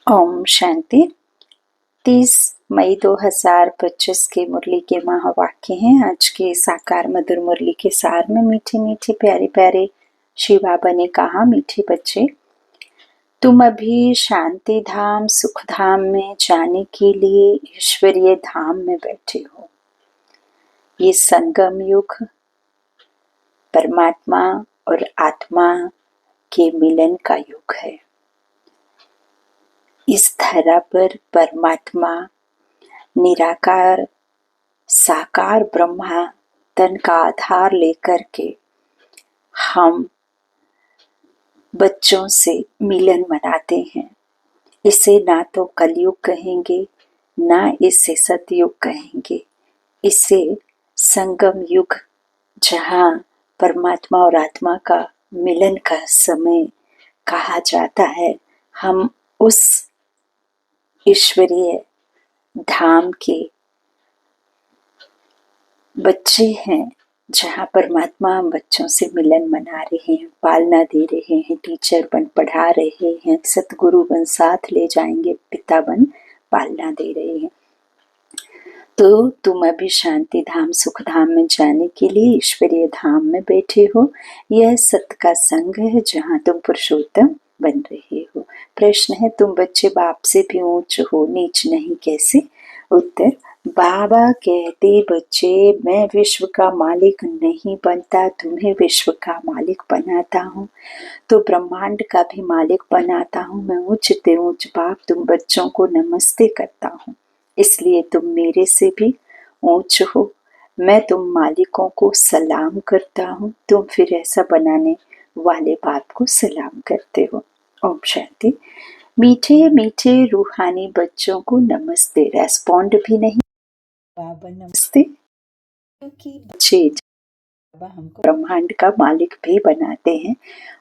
ओम शांति। 30 मई 2025 के मुरली के महावाक्य हैं। आज के साकार मधुर मुरली के सार में मीठे मीठे प्यारे प्यारे शिव बाबा ने कहा, मीठे बच्चे, तुम अभी शांति धाम सुख धाम में जाने के लिए ईश्वरीय धाम में बैठे हो। ये संगम युग परमात्मा और आत्मा के मिलन का युग है। इस धरा पर परमात्मा निराकार साकार ब्रह्मा तन का आधार लेकर के हम बच्चों से मिलन मनाते हैं। इसे ना तो कलयुग कहेंगे, ना इसे सतयुग कहेंगे। इसे संगम युग, जहाँ परमात्मा और आत्मा का मिलन का समय कहा जाता है। हम उस ईश्वरीय धाम के बच्चे हैं, जहाँ परमात्मा हम बच्चों से मिलन मना रहे हैं, पालना दे रहे हैं, टीचर बन पढ़ा रहे हैं, सतगुरु बन साथ ले जाएंगे, पिता बन पालना दे रहे हैं। तो तुम अभी शांति धाम सुख धाम में जाने के लिए ईश्वरीय धाम में बैठे हो। यह सत्य का संग है, जहाँ तुम पुरुषोत्तम बन रहे हो। प्रश्न है, तुम बच्चे बाप से भी ऊंच हो, नीच नहीं, कैसे? उत्तर, बाबा कहते, बच्चे, मैं विश्व का मालिक नहीं बनता, तुम्हें विश्व का मालिक बनाता हूँ, तो ब्रह्मांड का भी मालिक बनाता हूँ। मैं ऊंचते ऊंच बाप तुम बच्चों को नमस्ते करता हूँ, इसलिए तुम मेरे से भी ऊंच हो। मैं तुम मालिकों को सलाम करता हूँ, तुम फिर ऐसा बनाने वाले बाप को सलाम करते हो। ओम शांति। मीठे मीठे रूहानी बच्चों को नमस्ते। रेस्पॉन्ड भी नहीं, बाबा नमस्ते, क्योंकि बच्चे बाबा हमको ब्रह्मांड का मालिक भी बनाते हैं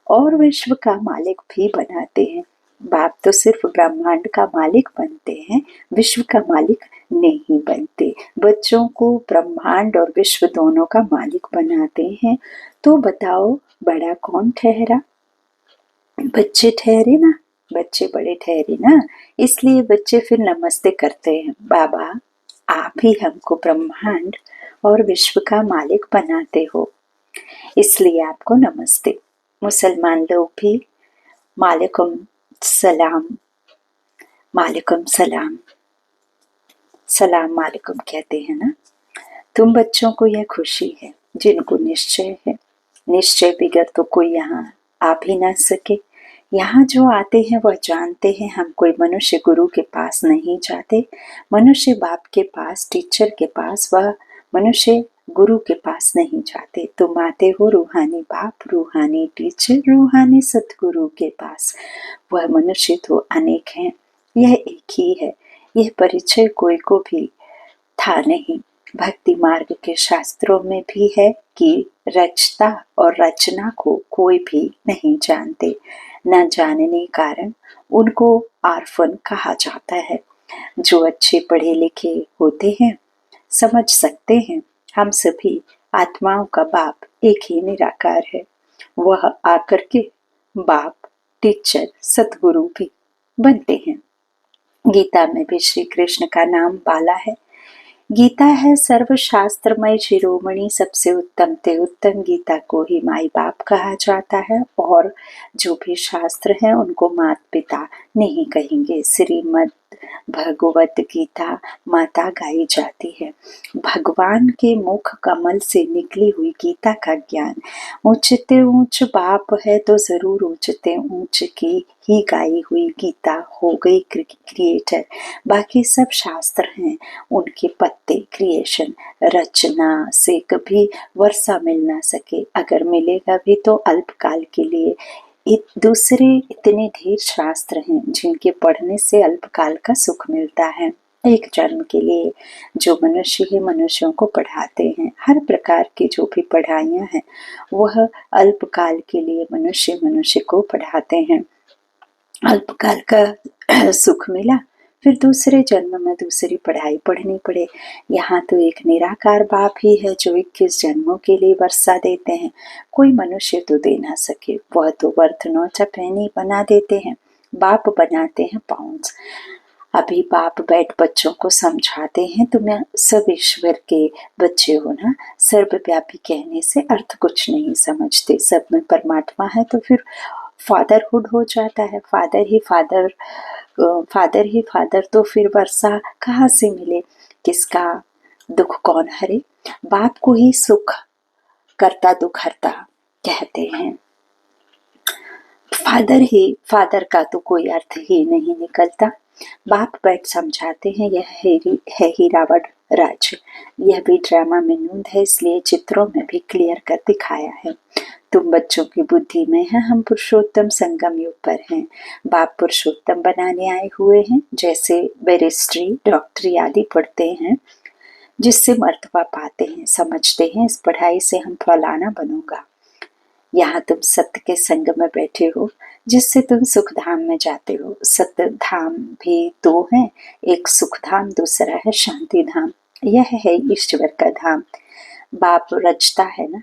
और विश्व का मालिक भी बनाते हैं। बाप तो सिर्फ ब्रह्मांड का मालिक बनते हैं, विश्व का मालिक नहीं बनते। बच्चों को ब्रह्मांड और विश्व दोनों का मालिक बनाते हैं। तो बताओ, बड़ा कौन ठहरा? बच्चे ठहरे ना, बच्चे बड़े ठहरे ना, इसलिए बच्चे फिर नमस्ते करते हैं। बाबा, आप ही हमको ब्रह्मांड और विश्व का मालिक बनाते हो, इसलिए आपको नमस्ते। मुसलमान लोग भी मालिकुम सलाम, मालिकुम सलाम, सलाम मालिकुम कहते हैं ना। तुम बच्चों को यह खुशी है जिनको निश्चय है। निश्चय बिगर तो कोई यहाँ आ भी ना सके। यहाँ जो आते हैं वह जानते हैं हम कोई मनुष्य गुरु के पास नहीं जाते, मनुष्य बाप के पास, टीचर के पास, वह मनुष्य गुरु के पास नहीं जाते। तुम आते हो रूहानी बाप, रूहानी टीचर, रूहानी सतगुरु के पास। वह मनुष्य तो अनेक हैं, यह एक ही है। यह परिचय कोई को भी था नहीं। भक्ति मार्ग के शास्त्रों में भी है कि रचता और रचना को कोई भी नहीं जानते। न जानने कारण उनको आर्फन कहा जाता है। जो अच्छे पढ़े लिखे होते हैं समझ सकते हैं, हम सभी आत्माओं का बाप एक ही निराकार है। वह आकर के बाप, टीचर, सतगुरु भी बनते हैं। गीता में भी श्री कृष्ण का नाम बाला है। गीता है सर्वशास्त्रमय शिरोमणि, सबसे उत्तम ते उत्तम। गीता को ही माई बाप कहा जाता है और जो भी शास्त्र हैं उनको माता पिता नहीं कहेंगे। श्रीमद् भगवत गीता माता गाई जाती है। भगवान के मुख कमल से निकली हुई गीता का ज्ञान। ऊंचते ऊंच बाप है तो जरूर ऊंचते ऊंच की ही गाई हुई गीता हो गई क्रिएटर। बाकी सब शास्त्र हैं, उनके पत्ते, क्रिएशन, रचना से कभी वर्षा मिल ना सके। अगर मिलेगा भी तो अल्पकाल के लिए। दूसरे इतने ढेर शास्त्र हैं जिनके पढ़ने से अल्पकाल का सुख मिलता है। एक जन्म के लिए जो मनुष्य ही मनुष्यों को पढ़ाते हैं, हर प्रकार की जो भी पढ़ाइयाँ हैं वह अल्पकाल के लिए मनुष्य मनुष्य को पढ़ाते हैं। अल्पकाल का सुख मिला, फिर दूसरे जन्म में दूसरी पढ़ाई पढ़नी पड़े। यहाँ तो एक निराकार बाप ही है जो 21 जन्मों के लिए वर्षा देते हैं। कोई मनुष्य तो दे ना सके, वह तो वर्थ नौचा पहनी बना देते हैं। बाप बनाते हैं पाउंड्स। अभी बाप बैठ बच्चों को समझाते हैं, तुम सब ईश्वर के बच्चे हो ना। सर्वव्यापी कहने से अर्थ कुछ नहीं समझते। सब में परमात्मा है तो फिर फादरहुड हो जाता है। फादर ही फादर तो फिर वर्षा कहाँ से मिले? किसका दुख कौन हरे? बाप को ही सुख करता दुख हरता कहते हैं। फादर का तो कोई अर्थ ही नहीं निकलता। बाप बैठ समझाते हैं, यह है ही रावण राज्य। यह भी ड्रामा में नूंद है, इसलिए चित्रों में भी क्लियर कर दिखाया है। तुम बच्चों की बुद्धि में है, हम पुरुषोत्तम संगम युग पर हैं। बाप पुरुषोत्तम बनाने आए हुए हैं। जैसे बैरिस्ट्री, डॉक्टरी आदि पढ़ते हैं, जिससे मर्तबा पाते हैं, समझते हैं इस पढ़ाई से हम फलाना बनूंगा। यहाँ तुम सत्य के संग में बैठे हो, जिससे तुम सुख धाम में जाते हो। सत्य धाम भी दो हैं, एक सुख धाम, दूसरा है शांति धाम। यह है ईश्वर का धाम। बाप रचता है ना।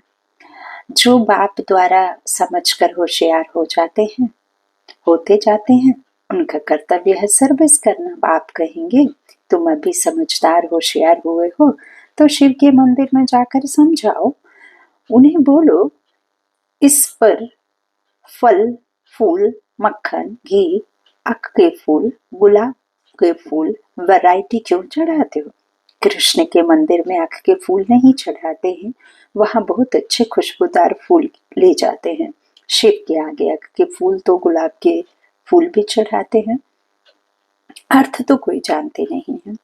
जो बाप द्वारा समझकर होशियार होते जाते हैं, उनका कर्तव्य है सर्विस करना। बाप कहेंगे, तुम अभी समझदार होशियार हुए हो तो शिव के मंदिर में जाकर समझाओ। उन्हें बोलो, इस पर फल फूल, मक्खन, घी, अख के फूल, गुलाब के फूल वैरायटी क्यों चढ़ाते हो? कृष्ण के मंदिर में अख के फूल नहीं चढ़ाते हैं, वहां बहुत अच्छे खुशबूदार फूल ले जाते हैं। शिव के आगे अख के फूल तो गुलाब के फूल भी चढ़ाते हैं। अर्थ तो कोई जानते नहीं है।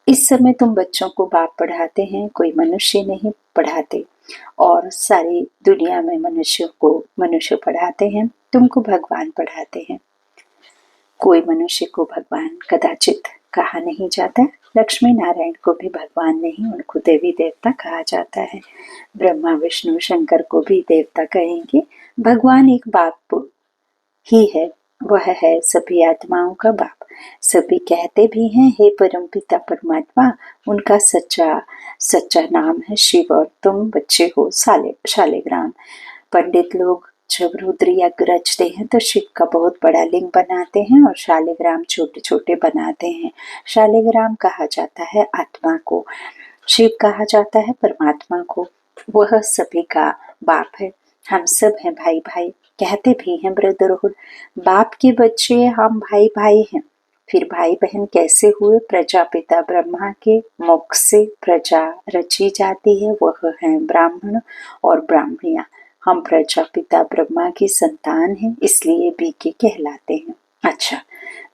इस समय तुम बच्चों को बाप पढ़ाते हैं, कोई मनुष्य नहीं पढ़ाते। और सारी दुनिया में मनुष्यों को मनुष्य पढ़ाते हैं, तुमको भगवान पढ़ाते हैं। कोई मनुष्य को भगवान कदाचित कहा नहीं जाता। लक्ष्मी नारायण को भी भगवान नहीं, उनको देवी देवता कहा जाता है। ब्रह्मा विष्णु शंकर को भी देवता कहेंगे। भगवान एक बाप ही है, वह है सभी आत्माओं का बाप। सभी कहते भी हैं, हे परम पिता परमात्मा। उनका सच्चा नाम है शिव और तुम बच्चे हो शालिग्राम। पंडित लोग जब रुद्र यज्ञ रचते हैं तो शिव का बहुत बड़ा लिंग बनाते हैं और शालिग्राम छोटे छोटे बनाते हैं। शालिग्राम कहा जाता है आत्मा को, शिव कहा जाता है परमात्मा को। वह सभी का बाप है। हम सब हैं भाई भाई, कहते भी हैं ब्रदरहुड। बाप के बच्चे हम भाई भाई हैं। फिर भाई बहन कैसे हुए? प्रजापिता ब्रह्मा के मुख से प्रजा रची जाती है, वह है ब्राह्मण और ब्राह्मणियां। हम प्रजापिता ब्रह्मा की संतान हैं, इसलिए बीके कहलाते हैं। अच्छा,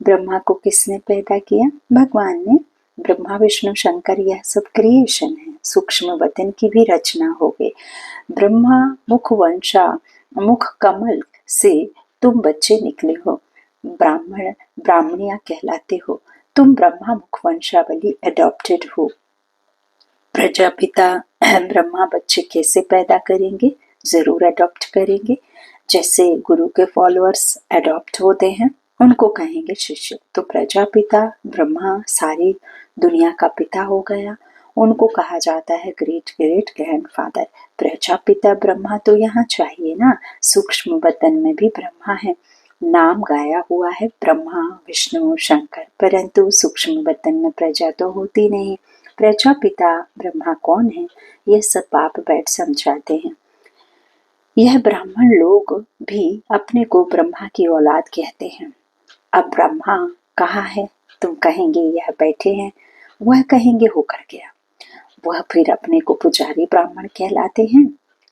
ब्रह्मा को किसने पैदा किया? भगवान ने। ब्रह्मा विष्णु शंकर यह सब क्रिएशन है। सूक्ष्म वतन की भी रचना हो गई। ब्रह्मा मुख कमल से तुम बच्चे निकले हो, ब्राह्मण ब्राह्मणियां कहलाते हो। तुम ब्रह्मा मुख वंशावली एडॉप्टेड हो। प्रजापिता ब्रह्मा बच्चे कैसे पैदा करेंगे? जरूर अडॉप्ट करेंगे। जैसे गुरु के फॉलोअर्स अडॉप्ट होते हैं, उनको कहेंगे शिष्य। तो प्रजापिता ब्रह्मा सारी दुनिया का पिता हो गया, उनको कहा जाता है great great grandfather. Prajapita Brahma तो यहाँ चाहिए ना। सूक्ष्म वतन में भी ब्रह्मा है, नाम गाया हुआ है ब्रह्मा विष्णु शंकर, परंतु सूक्ष्म वतन में प्रजा तो होती नहीं। प्रजापिता ब्रह्मा कौन है, यह सब बाप बैठ समझाते हैं। यह ब्राह्मण लोग भी अपने को ब्रह्मा की औलाद कहते हैं। अब ब्रह्मा कहाँ है? तुम कहेंगे यह बैठे हैं, वह कहेंगे होकर गया। वह फिर अपने को पुजारी ब्राह्मण कहलाते हैं।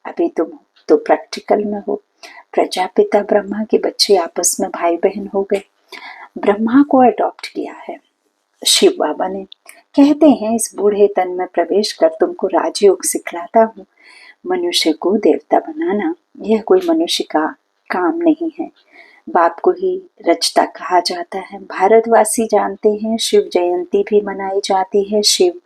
अभी तुम तो प्रैक्टिकल में हो। प्रजापिता ब्रह्मा के बच्चे आपस में भाई बहन हो गए। ब्रह्मा को अडॉप्ट किया है शिव बाबा ने। कहते हैं, इस बूढ़े तन में प्रवेश कर तुमको राजयोग सिखलाता हूँ। मनुष्य को देवता बनाना यह कोई मनुष्य का काम नहीं है। बाप को ही रचता कहा जाता है। भारतवासी जानते हैं शिव जयंती भी मनाई जाती है। शिव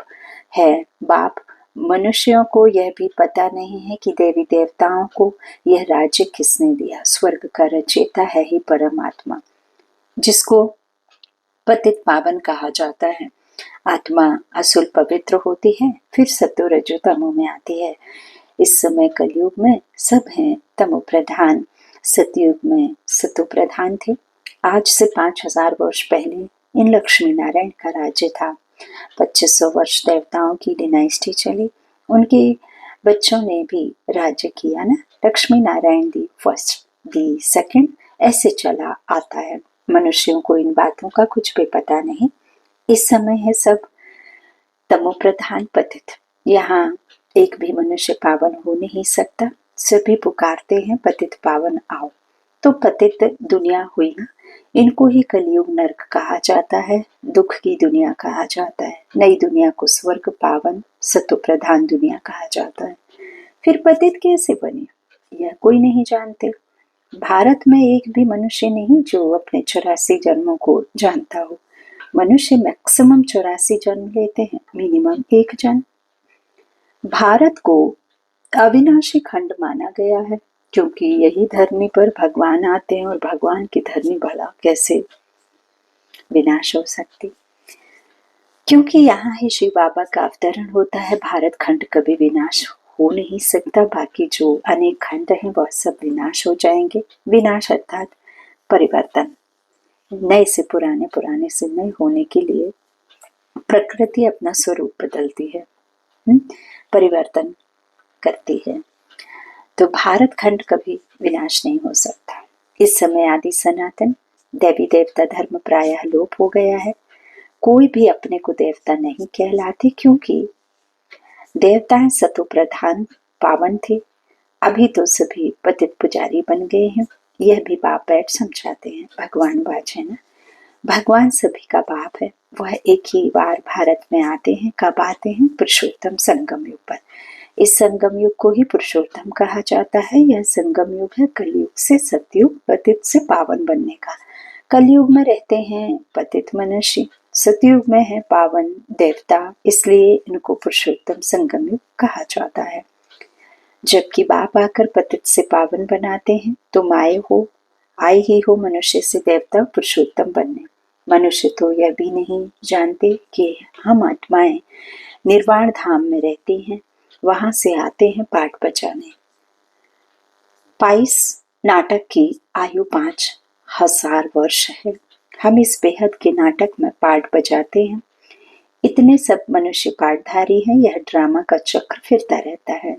है बाप। मनुष्यों को यह भी पता नहीं है कि देवी देवताओं को यह राज्य किसने दिया। स्वर्ग का रचयिता है ही परमात्मा, जिसको पतित पावन कहा जाता है। आत्मा असुल पवित्र होती है, फिर सत्व रजो तमो में आती है। इस समय कलयुग में सब हैं तमो प्रधान। सतयुग में सतो प्रधान थे। आज से 5000 वर्ष पहले इन लक्ष्मी नारायण का राज्य था। 2500 वर्ष देवताओं की डिनाइस्टी चली, उनके बच्चों ने भी राज्य किया ना। Lakshmi Narayan the first, the second, ऐसे चला आता है। मनुष्यों को इन बातों का कुछ भी पता नहीं। इस समय है सब तमो प्रधान पतित। यहाँ एक भी मनुष्य पावन हो नहीं सकता। सभी पुकारते हैं पतित पावन आओ। तो पतित दुनिया हुई ना, इनको ही कलयुग नरक कहा जाता है, दुख की दुनिया कहा जाता है। नई दुनिया को स्वर्ग पावन सत्व प्रधान दुनिया कहा जाता है। फिर पतित कैसे बने यह कोई नहीं जानते। भारत में एक भी मनुष्य नहीं जो अपने 84 जन्मों को जानता हो। मनुष्य मैक्सिमम 84 जन्म लेते हैं, मिनिमम एक जन्म। भारत को अविनाशी खंड माना गया है, क्योंकि यही धरनी पर भगवान आते हैं, और भगवान की धरनी भला कैसे विनाश हो सकती। क्योंकि यहाँ ही शिव बाबा का अवतरण होता है। भारत खंड कभी विनाश हो नहीं सकता। बाकी जो अनेक खंड हैं वह सब विनाश हो जाएंगे। विनाश अर्थात परिवर्तन, नए से पुराने, पुराने से नए होने के लिए प्रकृति अपना स्वरूप बदलती है, परिवर्तन करती है। तो भारत खंड कभी विनाश नहीं हो सकता। इस समय आदि सनातन देवी देवता धर्म प्रायः लोप हो गया है। कोई भी अपने को देवता नहीं कहलाते, क्योंकि देवताएं सतो प्रधान पावन थे। अभी तो सभी पतित पुजारी बन गए हैं। यह भी बाप बैठ समझाते हैं। भगवान बाज है ना, भगवान सभी का बाप है। वह एक ही बार भारत में आते हैं। कब आते हैं? पुरुषोत्तम संगम युग पर। इस संगम युग को ही पुरुषोत्तम कहा जाता है। यह संगम युग है कलयुग से सतयुग, पतित से पावन बनने का। कलयुग में रहते हैं पतित मनुष्य, सतयुग में है पावन देवता, इसलिए इनको पुरुषोत्तम संगम युग कहा जाता है। जबकि बाप आकर पतित से पावन बनाते हैं, तुम आए ही हो मनुष्य से देवता पुरुषोत्तम बनने। मनुष्य तो यह भी नहीं जानते कि हम आत्माएं निर्वाण धाम में रहती हैं, वहां से आते हैं पाठ बजाने। पाइस नाटक की आयु 5000 वर्ष है। हम इस बेहद के नाटक में पाठ बजाते हैं। इतने सब मनुष्य पाठधारी हैं। यह ड्रामा का चक्र फिरता रहता है,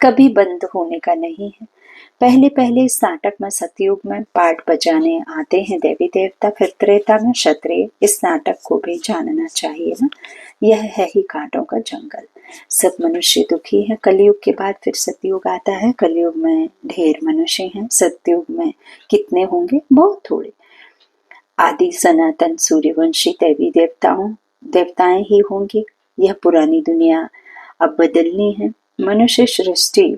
कभी बंद होने का नहीं है। पहले पहले इस नाटक में सतयुग में पाठ बजाने आते हैं देवी देवता, फिर त्रेता में क्षत्रिय। इस नाटक को भी जानना चाहिए ना, यह है ही कांटों का जंगल। सब मनुष्य दुखी है। कलयुग के बाद फिर सतयुग आता है। कलयुग में ढेर मनुष्य हैं, सतयुग में कितने होंगे? बहुत थोड़े। आदि सनातन सूर्यवंशी देवी देवताएं ही होंगी। यह पुरानी दुनिया अब बदलनी है। मनुष्य सृष्टि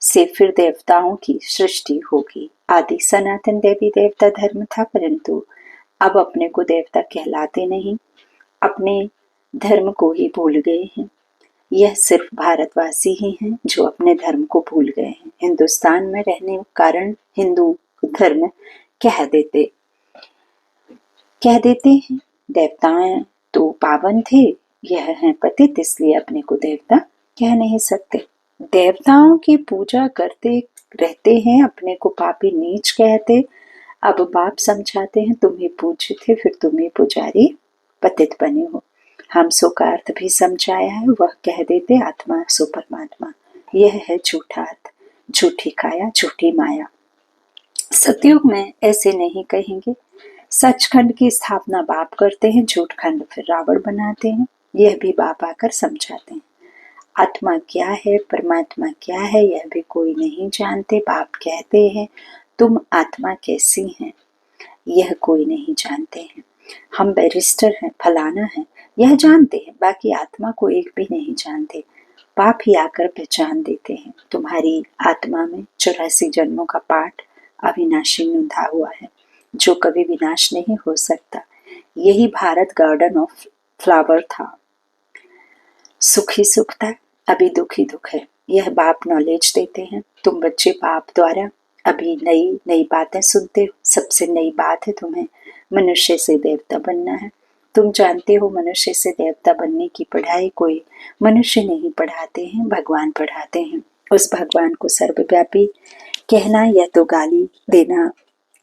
से फिर देवताओं की सृष्टि होगी। आदि सनातन देवी देवता धर्म था, परंतु अब अपने को देवता कहलाते नहीं, अपने धर्म को ही भूल गए हैं। यह सिर्फ भारतवासी ही हैं जो अपने धर्म को भूल गए हैं। हिंदुस्तान में रहने के कारण हिंदू धर्म कह देते हैं। देवताएं तो पावन थे, यह हैं पतित, इसलिए अपने को देवता कह नहीं सकते। देवताओं की पूजा करते रहते हैं, अपने को पापी नीच कहते। अब बाप समझाते हैं तुम ही पूज्य थे, फिर तुम ही पुजारी पतित बने हो। हम सो का अर्थ भी समझाया है। वह कह देते आत्मा सो परमात्मा। यह है झूठा अर्थ, झूठी काया, झूठी माया। सतयुग में ऐसे नहीं कहेंगे। सचखंड की स्थापना बाप करते हैं, झूठखंड फिर रावण बनाते हैं। यह भी बाप आकर समझाते हैं। आत्मा क्या है, परमात्मा क्या है, यह भी कोई नहीं जानते। बाप कहते हैं तुम आत्मा कैसी हैं, यह कोई नहीं जानते हैं। हम बैरिस्टर हैं, फलाना है, यह जानते हैं, बाकी आत्मा को एक भी नहीं जानते। बाप ही आकर पहचान देते हैं। तुम्हारी आत्मा में 84 जन्मों का पाठ अविनाशी नुंधा हुआ है, जो कभी विनाश नहीं हो सकता। यही भारत गार्डन ऑफ फ्लावर था। सुख ही सुख था, अभी दुख ही दुख है। यह बाप नॉलेज देते हैं। तुम बच्चे बाप द्वारा अभी नई नई बातें सुनते हो। सबसे नई बात है तुम्हें मनुष्य से देवता बनना है। तुम जानते हो मनुष्य से देवता बनने की पढ़ाई कोई मनुष्य नहीं पढ़ाते हैं, भगवान पढ़ाते हैं। उस भगवान को सर्वव्यापी कहना या तो गाली देना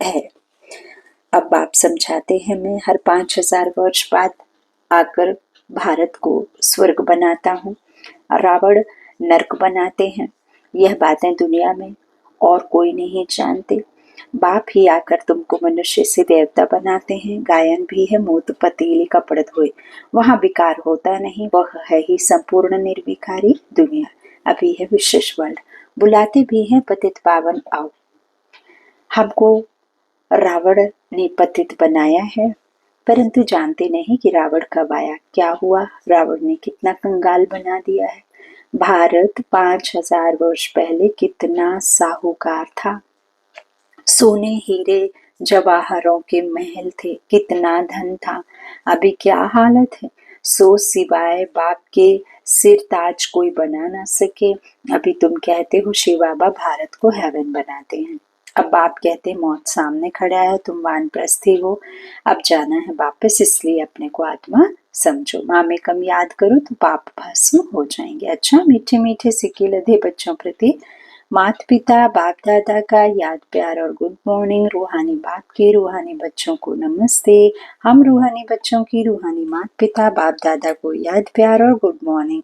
है। अब बाप समझाते हैं, मैं हर 5000 वर्ष बाद आकर भारत को स्वर्ग बनाता हूँ, रावण नरक बनाते हैं। यह बातें दुनिया में और कोई नहीं जानते। बाप ही आकर तुमको मनुष्य से देवता बनाते हैं। गायन भी है, मोत पतीली कपड़ धोए, वहाँ विकार होता नहीं, वह है ही संपूर्ण निर्विकारी दुनिया। अभी है विशेष वर्ल्ड, बुलाते भी हैं पतित पावन आओ। हमको रावण ने पतित बनाया है, परंतु जानते नहीं कि रावण कब आया, क्या हुआ, रावण ने कितना कंगाल बना दिया है। भारत 5000 वर्ष पहले कितना साहूकार था, सोने हीरे जवाहरों के महल थे, कितना धन था। अभी क्या हालत है, सो सिवाय बाप के सिर ताज कोई बना ना सके। अभी तुम कहते हो शिव बाबा भारत को हेवन बनाते हैं, अब बाप कहते मौत सामने खड़ा है, तुम वानप्रस्थी हो, अब जाना है वापस, इसलिए अपने को आत्मा समझो। माँ में कम याद करो तो पाप भस्म हो जाएंगे। अच्छा, मीठे मीठे सिक्के लदे बच्चों प्रति माता पिता बाप दादा का याद प्यार और गुड मॉर्निंग। रूहानी बाप के रूहानी बच्चों को नमस्ते। हम रूहानी बच्चों की रूहानी माता पिता बाप दादा को याद प्यार और गुड मॉर्निंग।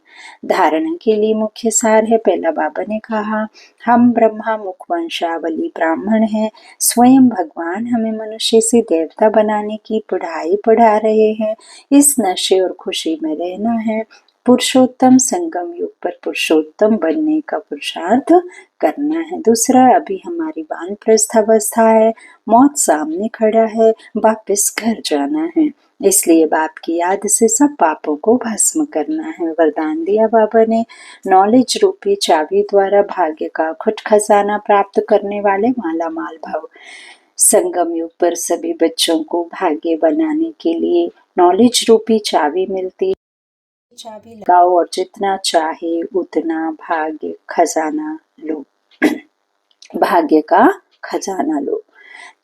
धारणा के लिए मुख्य सार है, पहला बाबा ने कहा हम ब्रह्मा मुख वंशावली ब्राह्मण हैं, स्वयं भगवान हमें मनुष्य से देवता बनाने की पढ़ाई पढ़ा रहे हैं। इस नशे और खुशी में रहना है, पुरुषोत्तम संगम युग पर पुरुषोत्तम बनने का पुरुषार्थ करना है। दूसरा, अभी हमारी वानप्रस्थ अवस्था है, मौत सामने खड़ा है, वापस घर जाना है, इसलिए बाप की याद से सब पापों को भस्म करना है। वरदान दिया बाबा ने, नॉलेज रूपी चाबी द्वारा भाग्य का अखुट खजाना प्राप्त करने वाले माला माल भव। संगम युग पर सभी बच्चों को भाग्य बनाने के लिए नॉलेज रूपी चाबी मिलती, चाबी लगाओ और जितना चाहे उतना भाग्य खजाना लो। भाग्य का खजाना लो।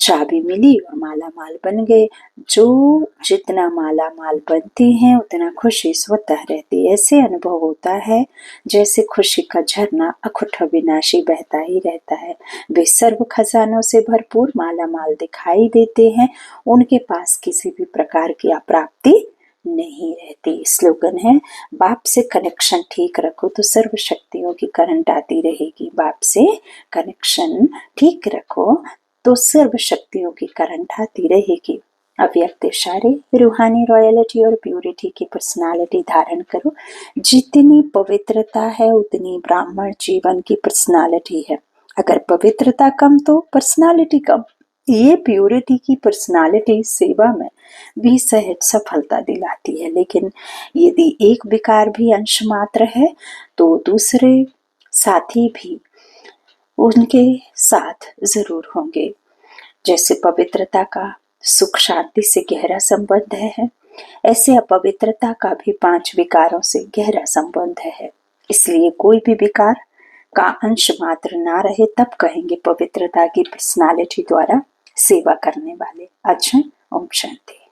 चाबी मिली और माला माल बन गए। जो जितना माला माल बनती हैं उतना खुशी स्वतः रहती है। ऐसे अनुभव होता है जैसे खुशी का झरना अखुट विनाशी बहता ही रहता है। वे सर्व खजानों से भरपूर माला माल दिखाई देते हैं, उनके पास किसी भी प्रकार की अप्राप्ति नहीं रहती। स्लोगन है, बाप से कनेक्शन ठीक रखो तो सर्व शक्तियों की करंट आती रहेगी। बाप से कनेक्शन ठीक रखो तो सर्व शक्तियों की करंट आती रहेगी। अव्यक्त इशारे, रूहानी रॉयल्टी और प्यूरिटी की पर्सनालिटी धारण करो। जितनी पवित्रता है उतनी ब्राह्मण जीवन की पर्सनालिटी है। अगर पवित्रता कम तो पर्सनालिटी कम। ये प्यूरिटी की पर्सनालिटी सेवा में भी सहज सफलता दिलाती है, लेकिन यदि एक विकार भी अंश मात्र है तो दूसरे साथी भी उनके साथ जरूर होंगे। जैसे पवित्रता का सुख शांति से गहरा संबंध है, ऐसे अपवित्रता का भी 5 विकारों से गहरा संबंध है। इसलिए कोई भी विकार का अंश मात्र ना रहे तब कहेंगे पवित्रता की पर्सनालिटी द्वारा सेवा करने वाले। अच्छा, ओम शांति।